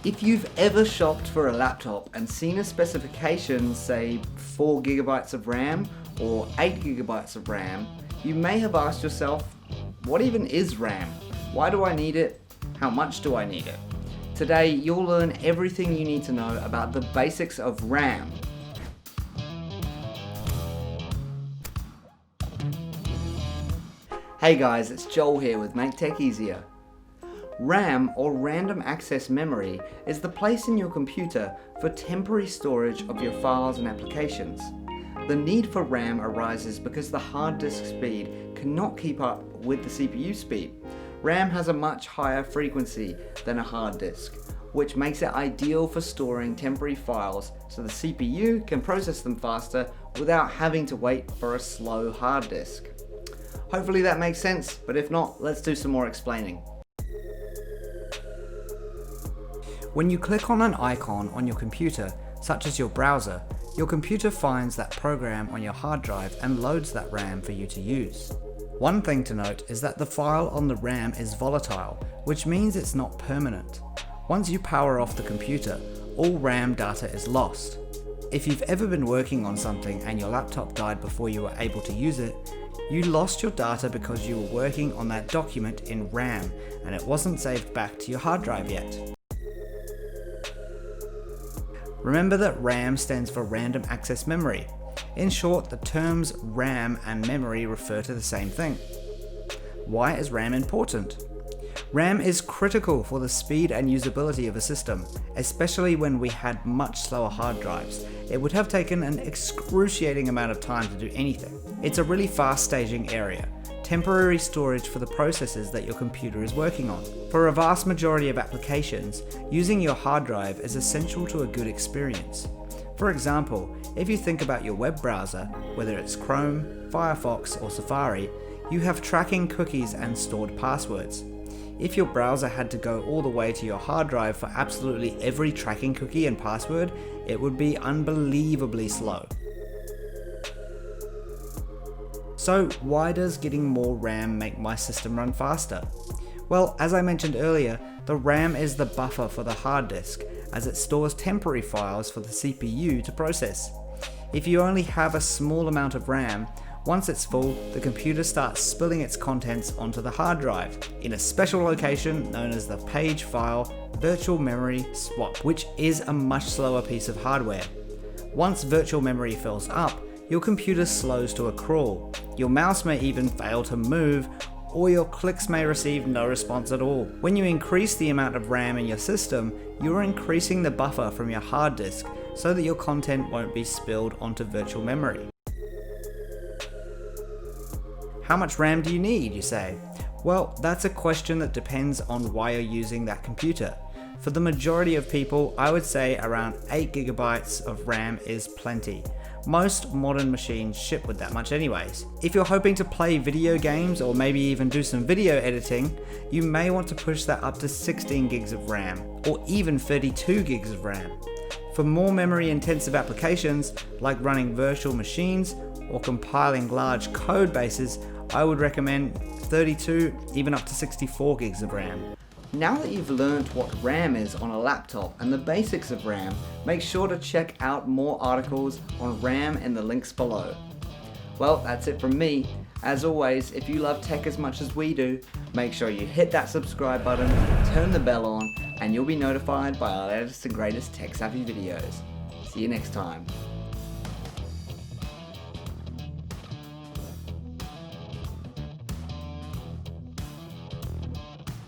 If you've ever shopped for a laptop and seen a specification say 4 gigabytes of RAM or 8 gigabytes of RAM, you may have asked yourself, what even is RAM? Why do I need it? How much do I need it? Today you'll learn everything you need to know about the basics of RAM. Hey guys, it's Joel here with Make Tech Easier. RAM, or Random Access Memory, is the place in your computer for temporary storage of your files and applications. The need for RAM arises because the hard disk speed cannot keep up with the CPU speed. RAM has a much higher frequency than a hard disk, which makes it ideal for storing temporary files so the CPU can process them faster without having to wait for a slow hard disk. Hopefully that makes sense, but if not, let's do some more explaining. When you click on an icon on your computer, such as your browser, your computer finds that program on your hard drive and loads that RAM for you to use. One thing to note is that the file on the RAM is volatile, which means it's not permanent. Once you power off the computer, all RAM data is lost. If you've ever been working on something and your laptop died before you were able to use it, you lost your data because you were working on that document in RAM and it wasn't saved back to your hard drive yet. Remember that RAM stands for Random Access Memory. In short, the terms RAM and memory refer to the same thing. Why is RAM important? RAM is critical for the speed and usability of a system, especially when we had much slower hard drives. It would have taken an excruciating amount of time to do anything. It's a really fast staging area, temporary storage for the processes that your computer is working on. For a vast majority of applications, using your hard drive is essential to a good experience. For example, if you think about your web browser, whether it's Chrome, Firefox, or Safari, you have tracking cookies and stored passwords. If your browser had to go all the way to your hard drive for absolutely every tracking cookie and password, it would be unbelievably slow. So why does getting more RAM make my system run faster? Well, as I mentioned earlier, the RAM is the buffer for the hard disk, as it stores temporary files for the CPU to process. If you only have a small amount of RAM, once it's full, the computer starts spilling its contents onto the hard drive in a special location known as the page file virtual memory swap, which is a much slower piece of hardware. Once virtual memory fills up, your computer slows to a crawl. Your mouse may even fail to move, or your clicks may receive no response at all. When you increase the amount of RAM in your system, you're increasing the buffer from your hard disk so that your content won't be spilled onto virtual memory. How much RAM do you need, you say? Well, that's a question that depends on why you're using that computer. For the majority of people, I would say around 8 gigabytes of RAM is plenty. Most modern machines ship with that much anyways. If you're hoping to play video games or maybe even do some video editing, you may want to push that up to 16 gigs of RAM or even 32 gigs of RAM. For more memory intensive applications like running virtual machines or compiling large code bases, I would recommend 32, even up to 64 gigs of RAM. Now that you've learned what RAM is on a laptop and the basics of RAM, make sure to check out more articles on RAM in the links below. Well, that's it from me. As always, if you love tech as much as we do, make sure you hit that subscribe button, turn the bell on, and you'll be notified by our latest and greatest tech savvy videos. See you next time.